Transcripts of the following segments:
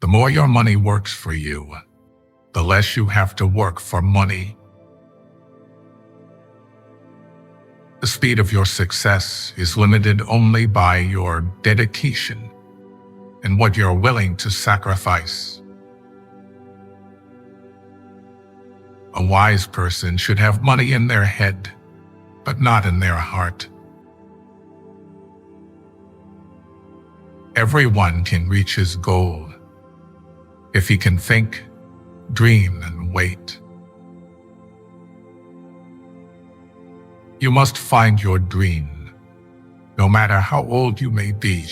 The more your money works for you, the less you have to work for money. The speed of your success is limited only by your dedication and what you're willing to sacrifice. A wise person should have money in their head, but not in their heart. Everyone can reach his goal if he can think, dream, and wait. You must find your dream, no matter how old you may be.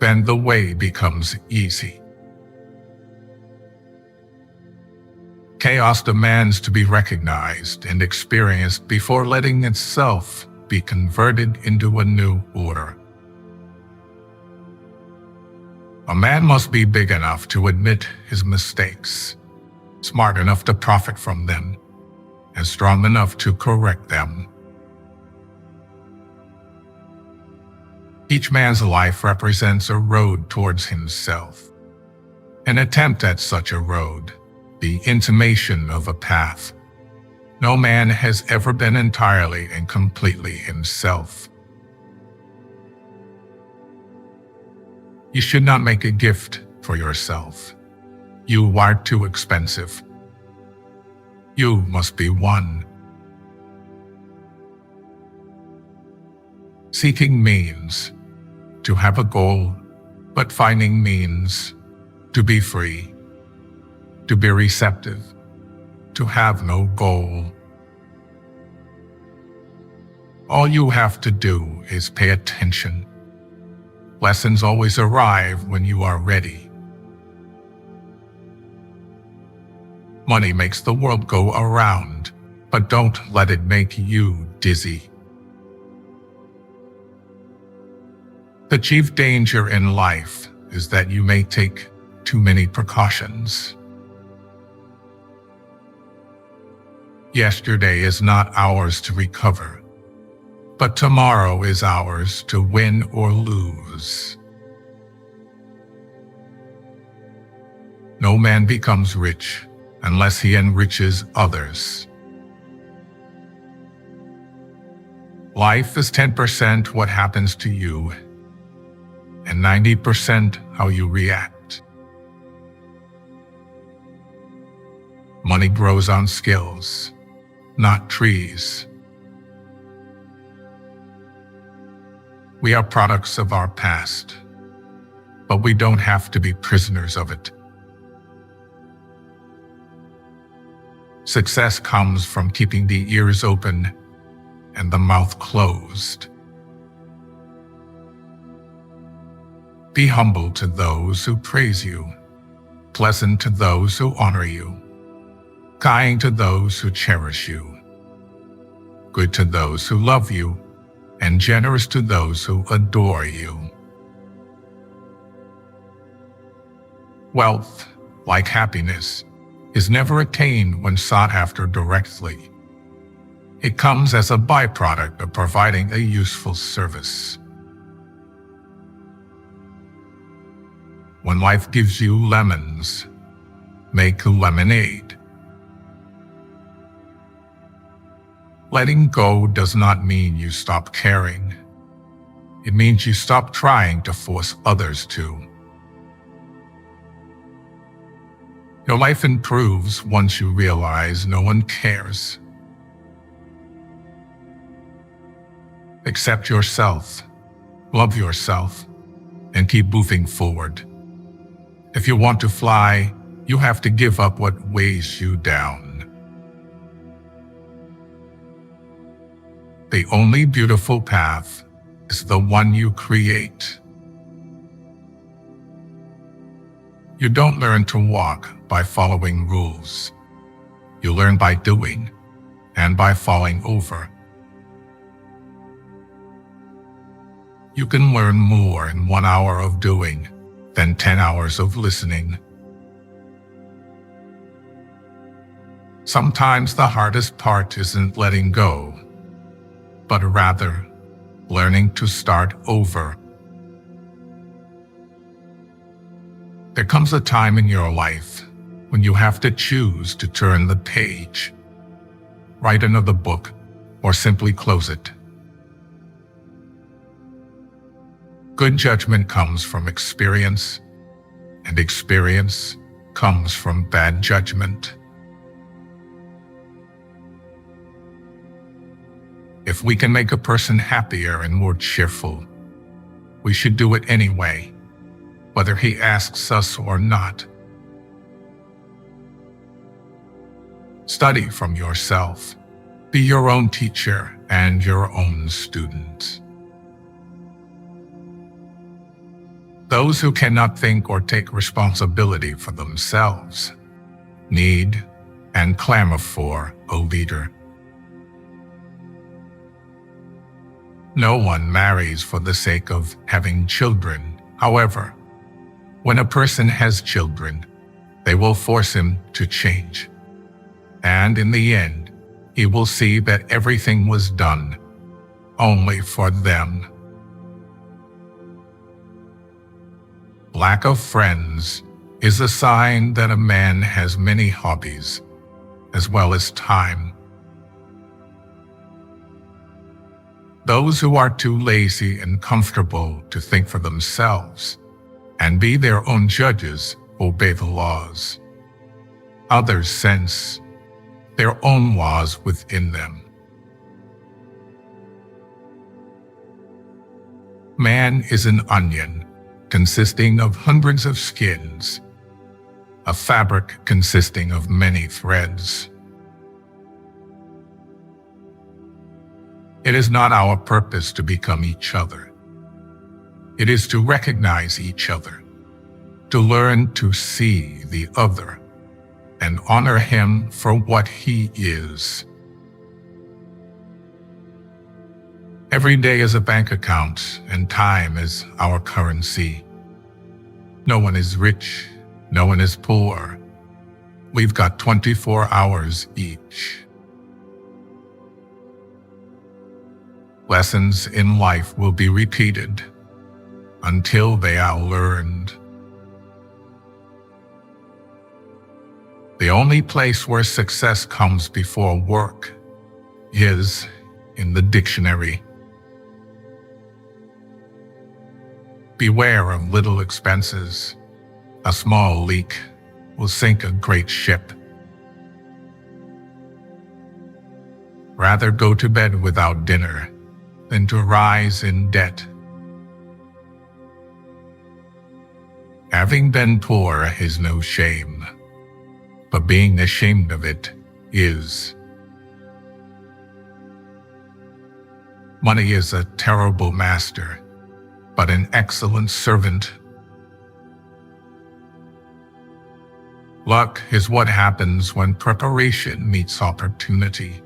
Then the way becomes easy. Chaos demands to be recognized and experienced before letting itself be converted into a new order. A man must be big enough to admit his mistakes, smart enough to profit from them, and strong enough to correct them. Each man's life represents a road towards himself, an attempt at such a road, the intimation of a path. No man has ever been entirely and completely himself. You should not make a gift for yourself. You are too expensive. You must be one. Seeking means to have a goal, but finding means to be free, to be receptive, to have no goal. All you have to do is pay attention. Lessons always arrive when you are ready. Money makes the world go around, but don't let it make you dizzy. The chief danger in life is that you may take too many precautions. Yesterday is not ours to recover, but tomorrow is ours to win or lose. No man becomes rich unless he enriches others. Life is 10% what happens to you and 90% how you react. Money grows on skills, not trees. We are products of our past, but we don't have to be prisoners of it. Success comes from keeping the ears open and the mouth closed. Be humble to those who praise you, pleasant to those who honor you, kind to those who cherish you, good to those who love you, and generous to those who adore you. Wealth, like happiness, is never attained when sought after directly. It comes as a byproduct of providing a useful service. When life gives you lemons, make lemonade. Letting go does not mean you stop caring. It means you stop trying to force others to. Your life improves once you realize no one cares. Accept yourself, love yourself, and keep moving forward. If you want to fly, you have to give up what weighs you down. The only beautiful path is the one you create. You don't learn to walk by following rules. You learn by doing and by falling over. You can learn more in 1 hour of doing than 10 hours of listening. Sometimes the hardest part isn't letting go, but rather learning to start over. There comes a time in your life when you have to choose to turn the page, write another book, or simply close it. Good judgment comes from experience, and experience comes from bad judgment. If we can make a person happier and more cheerful, we should do it anyway, whether he asks us or not. Study from yourself. Be your own teacher and your own student. Those who cannot think or take responsibility for themselves need and clamor for a leader. No one marries for the sake of having children. However, when a person has children, they will force him to change. And in the end, he will see that everything was done only for them. Lack of friends is a sign that a man has many hobbies, as well as time. Those who are too lazy and comfortable to think for themselves and be their own judges obey the laws. Others sense their own laws within them. Man is an onion consisting of hundreds of skins, a fabric consisting of many threads. It is not our purpose to become each other. It is to recognize each other, to learn to see the other, and honor him for what he is. Every day is a bank account, and time is our currency. No one is rich, no one is poor. We've got 24 hours each. Lessons in life will be repeated until they are learned. The only place where success comes before work is in the dictionary. Beware of little expenses. A small leak will sink a great ship. Rather go to bed without dinner than to rise in debt. Having been poor is no shame, but being ashamed of it is. Money is a terrible master, but an excellent servant. Luck is what happens when preparation meets opportunity.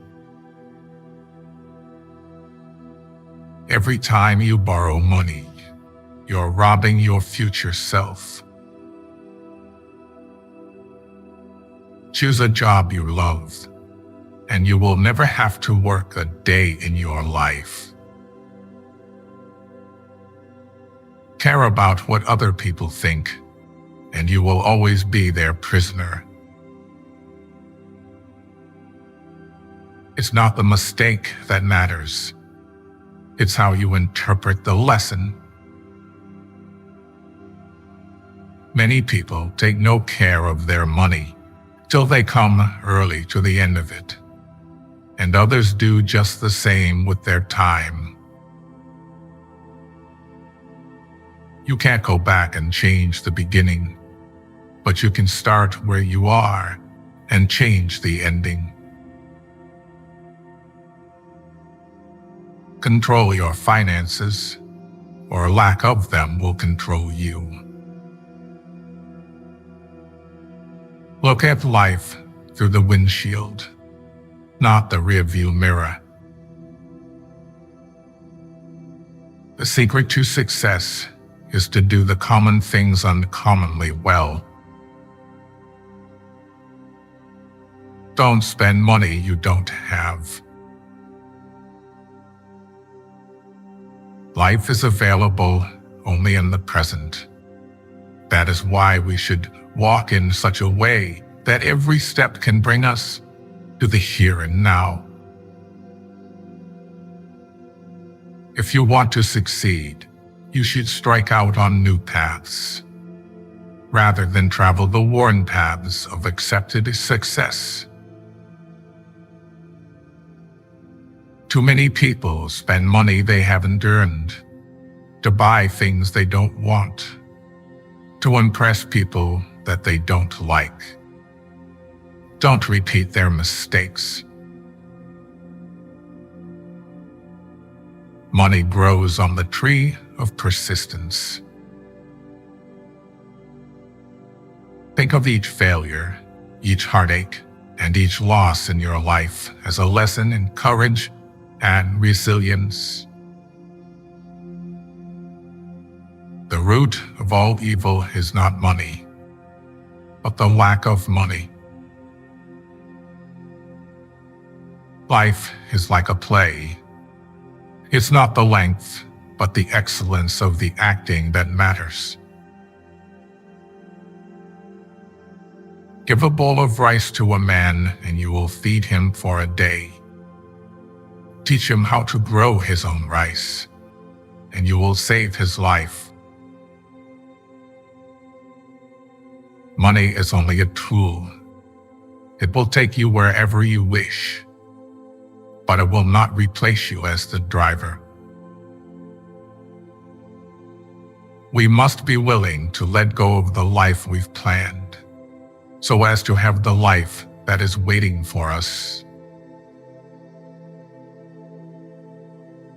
Every time you borrow money, you're robbing your future self. Choose a job you love, and you will never have to work a day in your life. Care about what other people think, and you will always be their prisoner. It's not the mistake that matters. It's how you interpret the lesson. Many people take no care of their money till they come early to the end of it, and others do just the same with their time. You can't go back and change the beginning, but you can start where you are and change the ending. Control your finances, or lack of them will control you. Look at life through the windshield, not the rearview mirror. The secret to success is to do the common things uncommonly well. Don't spend money you don't have. Life is available only in the present. That is why we should walk in such a way that every step can bring us to the here and now. If you want to succeed, you should strike out on new paths, rather than travel the worn paths of accepted success. Too many people spend money they haven't earned, to buy things they don't want, to impress people that they don't like. Don't repeat their mistakes. Money grows on the tree of persistence. Think of each failure, each heartache, and each loss in your life as a lesson in courage and resilience. The root of all evil is not money, but the lack of money. Life is like a play. It's not the length, but the excellence of the acting that matters. Give a bowl of rice to a man and you will feed him for a day. Teach him how to grow his own rice, and you will save his life. Money is only a tool. It will take you wherever you wish, but it will not replace you as the driver. We must be willing to let go of the life we've planned, so as to have the life that is waiting for us.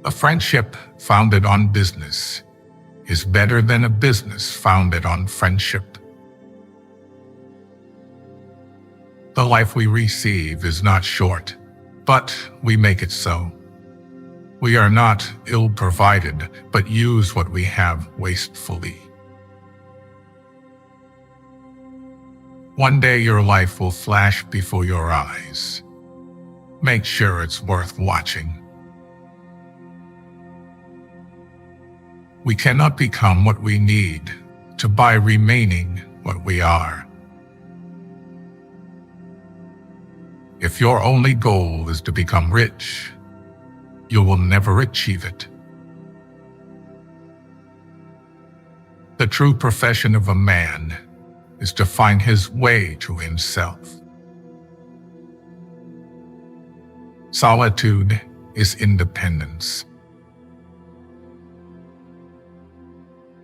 A friendship founded on business is better than a business founded on friendship. The life we receive is not short, but we make it so. We are not ill-provided, but use what we have wastefully. One day your life will flash before your eyes. Make sure it's worth watching. We cannot become what we need to buy remaining what we are. If your only goal is to become rich, you will never achieve it. The true profession of a man is to find his way to himself. Solitude is independence.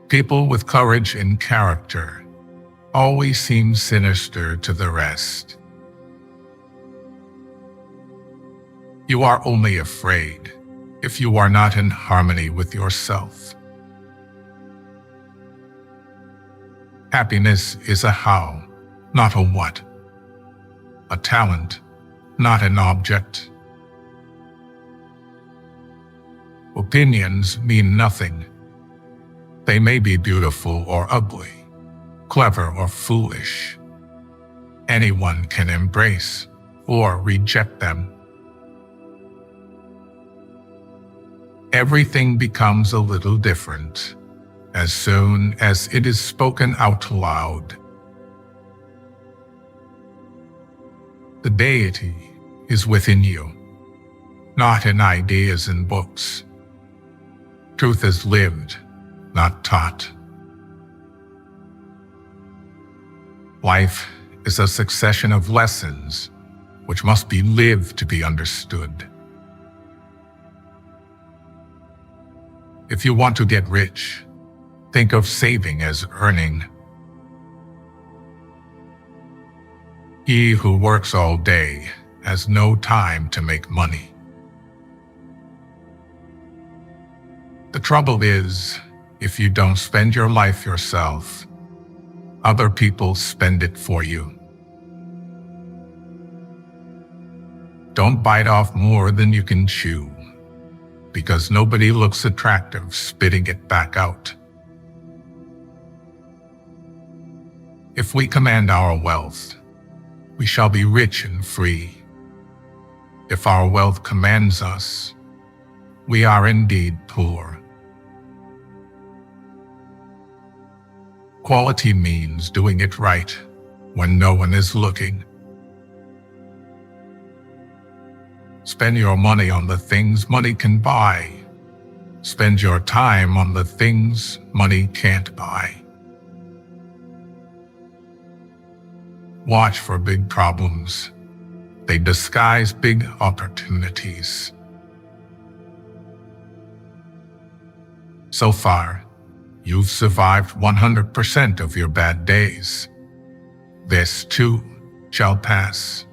People with courage and character always seem sinister to the rest. You are only afraid if you are not in harmony with yourself. Happiness is a how, not a what. A talent, not an object. Opinions mean nothing. They may be beautiful or ugly, clever or foolish. Anyone can embrace or reject them. Everything becomes a little different as soon as it is spoken out loud. The deity is within you, not in ideas and books. Truth is lived, not taught. Life is a succession of lessons which must be lived to be understood. If you want to get rich, think of saving as earning. He who works all day has no time to make money. The trouble is, if you don't spend your life yourself, other people spend it for you. Don't bite off more than you can chew, because nobody looks attractive spitting it back out. If we command our wealth, we shall be rich and free. If our wealth commands us, we are indeed poor. Quality means doing it right when no one is looking. Spend your money on the things money can buy. Spend your time on the things money can't buy. Watch for big problems. They disguise big opportunities. So far, you've survived 100% of your bad days. This too shall pass.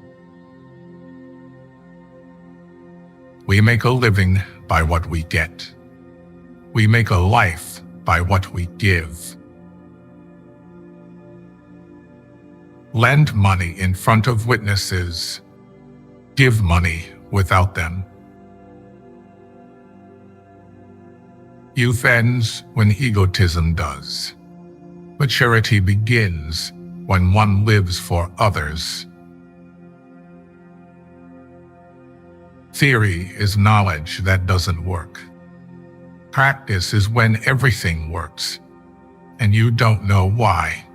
We make a living by what we get. We make a life by what we give. Lend money in front of witnesses. Give money without them. Youth ends when egotism does. Maturity begins when one lives for others. Theory is knowledge that doesn't work. Practice is when everything works, and you don't know why.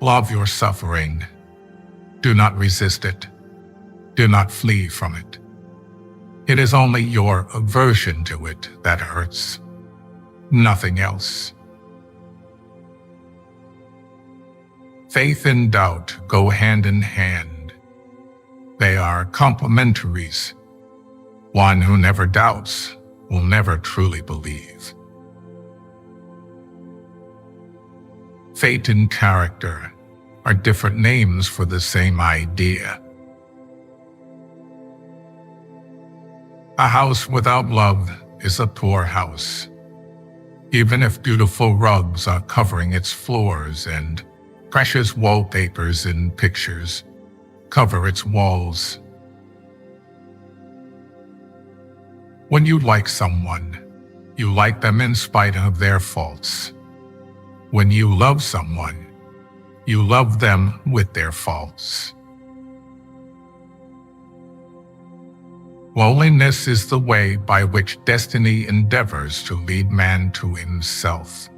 Love your suffering. Do not resist it. Do not flee from it. It is only your aversion to it that hurts. Nothing else. Faith and doubt go hand in hand. They are complementaries. One who never doubts will never truly believe. Fate and character are different names for the same idea. A house without love is a poor house. Even if beautiful rugs are covering its floors and precious wallpapers and pictures cover its walls. When you like someone, you like them in spite of their faults. When you love someone, you love them with their faults. Loneliness is the way by which destiny endeavors to lead man to himself.